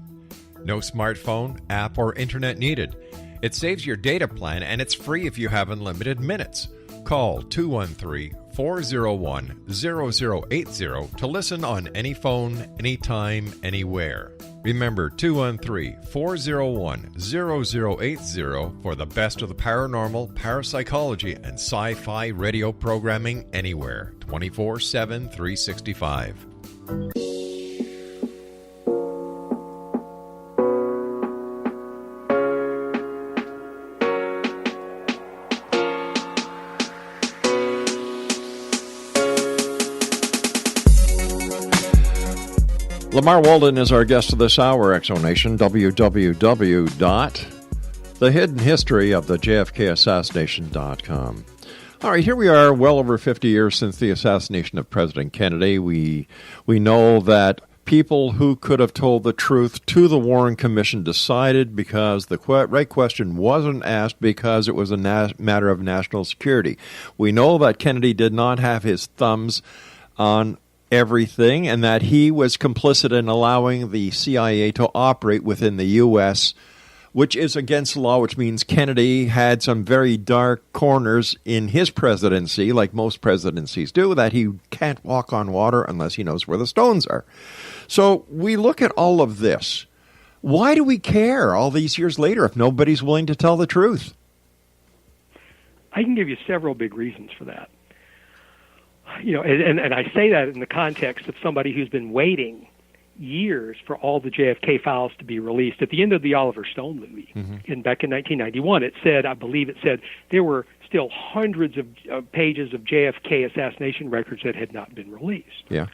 No smartphone, app, or internet needed. It saves your data plan, and it's free if you have unlimited minutes. Call 213-401-0080 to listen on any phone, anytime, anywhere. Remember, 213-401-0080 for the best of the paranormal, parapsychology, and sci-fi radio programming anywhere, 24/7, 365. Lamar Waldron is our guest of this hour, Exonation, www.thehiddenhistoryofthejfkassassination.com. All right, here we are, well over 50 years since the assassination of President Kennedy. We know that people who could have told the truth to the Warren Commission decided because the right question wasn't asked because it was a matter of national security. We know that Kennedy did not have his thumbs on everything, and that he was complicit in allowing the CIA to operate within the U.S., which is against the law, which means Kennedy had some very dark corners in his presidency, like most presidencies do, that he can't walk on water unless he knows where the stones are. So we look at all of this. Why do we care all these years later if nobody's willing to tell the truth? I can give you several big reasons for that. You know, and I say that in the context of somebody who's been waiting years for all the JFK files to be released. At the end of the Oliver Stone movie, back in 1991, it said, I believe it said, there were still hundreds of pages of JFK assassination records that had not been released. Yeah.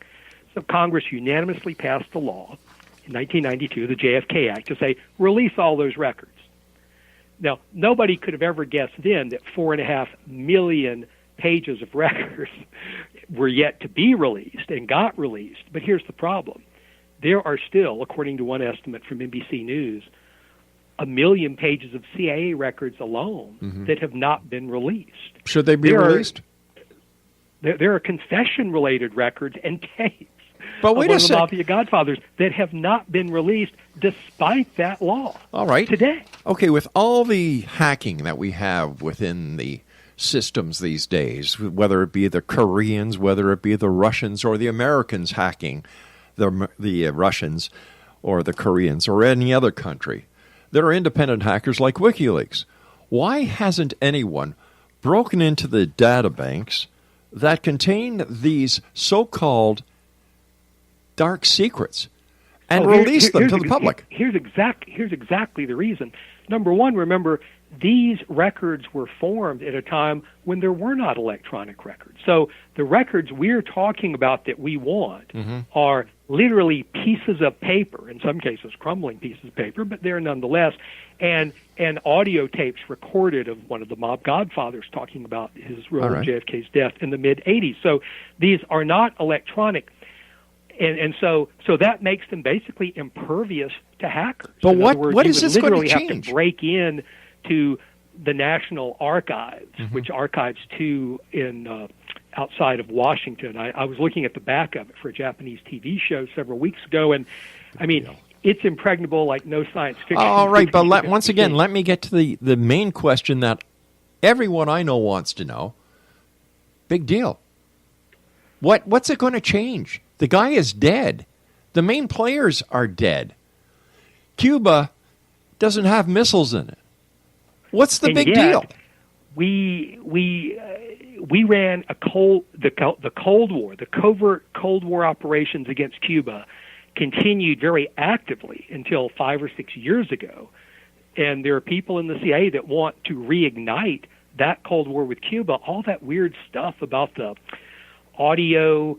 So Congress unanimously passed the law in 1992, the JFK Act, to say, release all those records. Now, nobody could have ever guessed then that 4.5 million pages of records were yet to be released and got released. But here's the problem. There are still, according to one estimate from NBC News, 1 million pages of CIA records alone that have not been released. Should they be released? There are confession-related records and tapes But wait of one a of the sec. Mafia Godfathers that have not been released despite that law. All right. Today. Okay, with all the hacking that we have within the systems these days, whether it be the Koreans, whether it be the Russians or the Americans hacking the Russians or the Koreans or any other country, there are independent hackers like WikiLeaks. Why hasn't anyone broken into the databanks that contain these so-called dark secrets and release them to the public? Here's exactly the reason. Number one, remember, these records were formed at a time when there were not electronic records. So the records we're talking about that we want are literally pieces of paper, in some cases crumbling pieces of paper, but they're nonetheless, and audio tapes recorded of one of the mob godfathers talking about his role in JFK's death in the mid-'80s. So these are not electronic. And so that makes them basically impervious to hackers. But In other words, what you is would this going to literally change? have to break in to the National Archives, which archives too in outside of Washington. I was looking at the back of it for a Japanese TV show several weeks ago, and I mean, it's impregnable like no science fiction. All right, but once again, let me get to the main question that everyone I know wants to know. Big deal. What's it going to change? The guy is dead. The main players are dead. Cuba doesn't have missiles in it. What's the big deal? We ran the Cold War, the covert Cold War operations against Cuba continued very actively until 5 or 6 years ago. And there are people in the CIA that want to reignite that Cold War with Cuba. All that weird stuff about the audio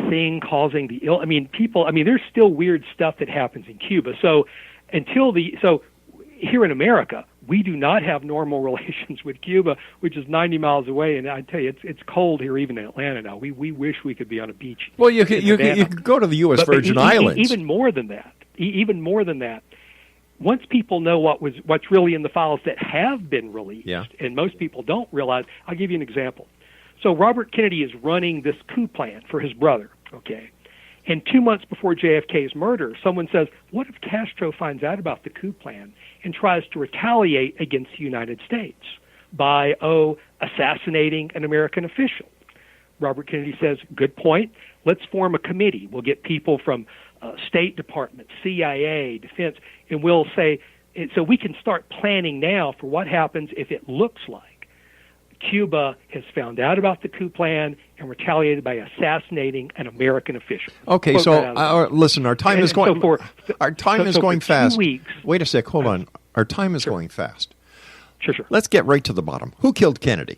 thing causing the ill. I mean, there's still weird stuff that happens in Cuba. So here in America, we do not have normal relations with Cuba, which is 90 miles away. And I tell you, it's cold here, even in Atlanta now. We wish we could be on a beach. Well, you could go to the U.S. Virgin Islands. Even more than that. Once people know what's really in the files that have been released, and most people don't realize, I'll give you an example. So Robert Kennedy is running this coup plan for his brother, okay? And 2 months before JFK's murder, someone says, what if Castro finds out about the coup plan and tries to retaliate against the United States by, assassinating an American official? Robert Kennedy says, good point. Let's form a committee. We'll get people from State Department, CIA, Defense, and we'll say, so we can start planning now for what happens if it looks like Cuba has found out about the coup plan and retaliated by assassinating an American official. Okay, so listen, our time is going. Our time is going fast. 2 weeks. Wait a sec, hold on. Our time is going fast. Sure. Let's get right to the bottom. Who killed Kennedy?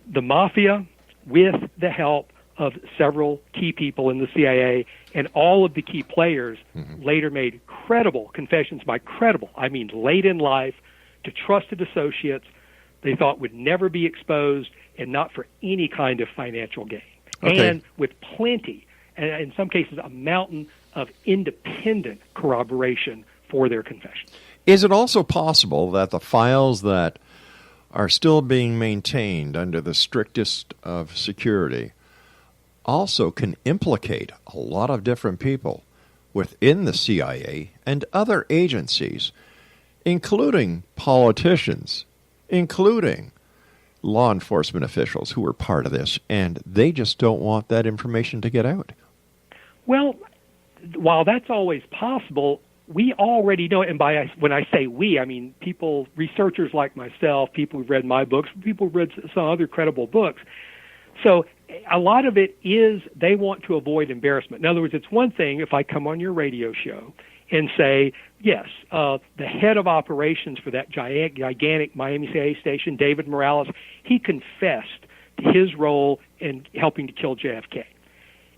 The Mafia, with the help of several key people in the CIA, and all of the key players later made credible confessions. By credible, I mean late in life, to trusted associates they thought would never be exposed, and not for any kind of financial gain. Okay. And with plenty, and in some cases a mountain of independent corroboration for their confessions. Is it also possible that the files that are still being maintained under the strictest of security also can implicate a lot of different people within the CIA and other agencies, including politicians, including law enforcement officials who were part of this, and they just don't want that information to get out? Well, while that's always possible, we already know, and when I say we, I mean people, researchers like myself, people who've read my books, people who've read some other credible books. So a lot of it is they want to avoid embarrassment. In other words, it's one thing if I come on your radio show and say, yes, the head of operations for that gigantic Miami CIA station, David Morales, he confessed to his role in helping to kill JFK.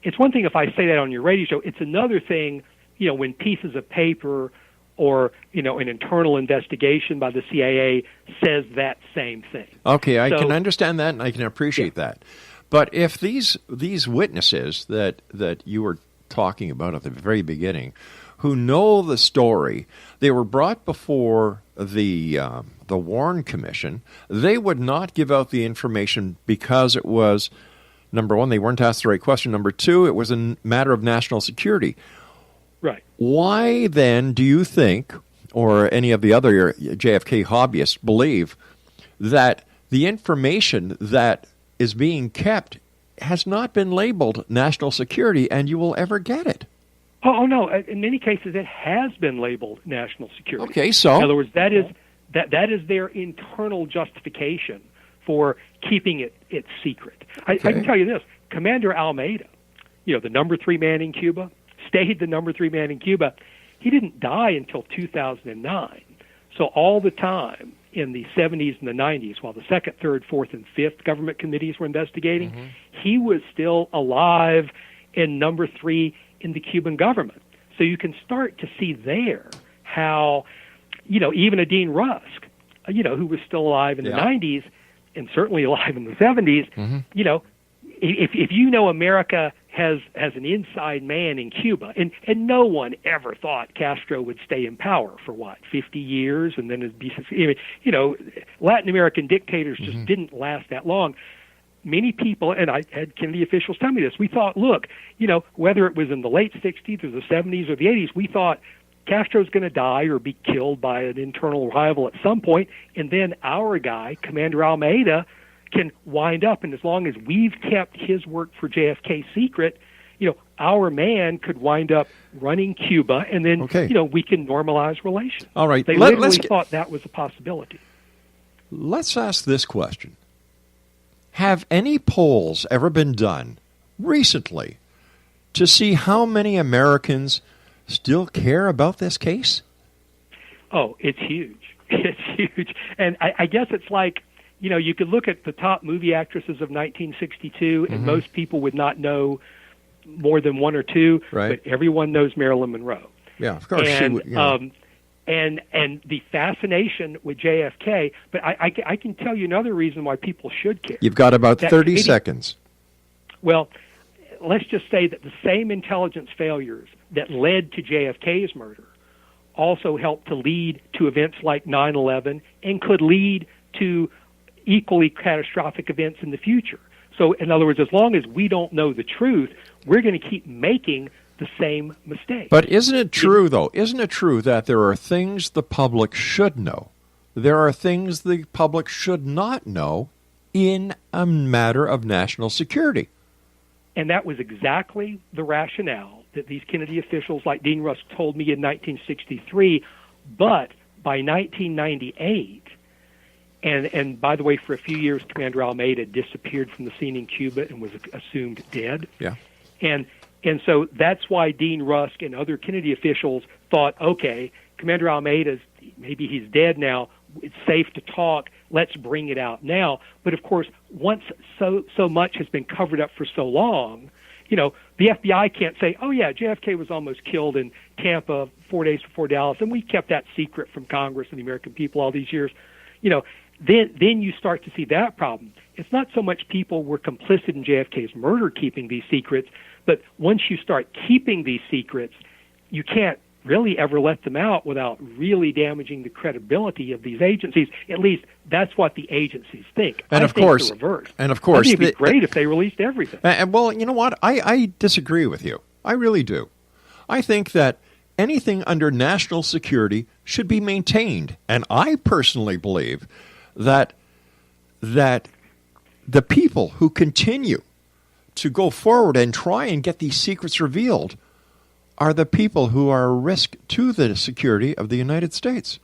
It's one thing if I say that on your radio show. It's another thing, when pieces of paper or, an internal investigation by the CIA says that same thing. Okay, I can understand that and I can appreciate that. But if these witnesses that you were talking about at the very beginning, who know the story, they were brought before the Warren Commission, they would not give out the information because it was Number one, they weren't asked the right question. Number two, it was a matter of national security. Right. Why then do you think, or any of the other JFK hobbyists believe, that the information that is being kept has not been labeled national security and you will ever get it? Oh, no. In many cases, it has been labeled national security. Okay, so? In other words, that is their internal justification for keeping it secret. I can tell you this. Commander Almeida, the number 3 man in Cuba, stayed the number 3 man in Cuba. He didn't die until 2009. So all the time in the 70s and the 90s, while the 2nd, 3rd, 4th, and 5th government committees were investigating, he was still alive in number 3 in the Cuban government. So you can start to see there how, even a Dean Rusk, who was still alive in the 90s and certainly alive in the 70s, if America has an inside man in Cuba, and no one ever thought Castro would stay in power for 50 years, and then it'd be, Latin American dictators just didn't last that long. Many people, and I had Kennedy officials tell me this, we thought, look, whether it was in the late 60s or the 70s or the 80s, we thought Castro's going to die or be killed by an internal rival at some point, and then our guy, Commander Almeida, can wind up, and as long as we've kept his work for JFK secret, our man could wind up running Cuba, and then, we can normalize relations. All right. They literally thought that was a possibility. Let's ask this question. Have any polls ever been done recently to see how many Americans still care about this case? Oh, it's huge. It's huge. And I guess it's like, you could look at the top movie actresses of 1962, and most people would not know more than one or two, right. But everyone knows Marilyn Monroe. Yeah, of course. And, she would, and the fascination with JFK, but I can tell you another reason why people should care. You've got about 30 seconds. Well, let's just say that the same intelligence failures that led to JFK's murder also helped to lead to events like 9/11 and could lead to equally catastrophic events in the future. So, in other words, as long as we don't know the truth, we're going to keep making the same mistake. But isn't it true, though? Isn't it true that there are things the public should know? There are things the public should not know in a matter of national security. And that was exactly the rationale that these Kennedy officials like Dean Rusk told me in 1963. But by 1998, and by the way, for a few years, Commander Almeida disappeared from the scene in Cuba and was assumed dead. Yeah. And so that's why Dean Rusk and other Kennedy officials thought, okay, Commander Almeida's, maybe he's dead now, it's safe to talk, let's bring it out now. But of course, once so much has been covered up for so long, the FBI can't say, oh yeah, JFK was almost killed in Tampa 4 days before Dallas, and we kept that secret from Congress and the American people all these years. Then you start to see that problem. It's not so much people were complicit in JFK's murder keeping these secrets, but once you start keeping these secrets, you can't really ever let them out without really damaging the credibility of these agencies. At least that's what the agencies think. And I of think course, the reverse. and of course, I think it'd be great if they released everything. And well, you know what? I disagree with you. I really do. I think that anything under national security should be maintained, and I personally believe that the people who continue to go forward and try and get these secrets revealed are the people who are a risk to the security of the United States.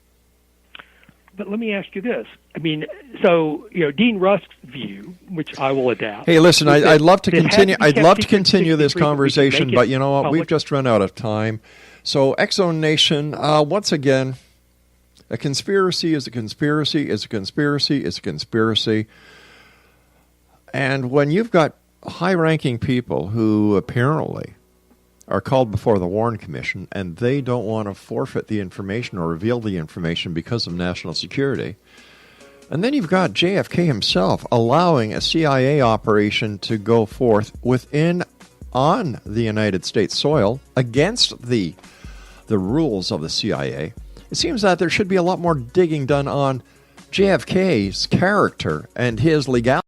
But let me ask you this. I mean, so, Dean Rusk's view, which I will adapt. Hey, listen, I'd love to continue. I'd love to continue this 63, conversation, but you know what? public. We've just run out of time. So, X-Zone Nation, once again, a conspiracy is a conspiracy is a conspiracy is a conspiracy. And when you've got high-ranking people who apparently are called before the Warren Commission and they don't want to forfeit the information or reveal the information because of national security, and then you've got JFK himself allowing a CIA operation to go forth on the United States soil against the rules of the CIA, it seems that there should be a lot more digging done on JFK's character and his legality.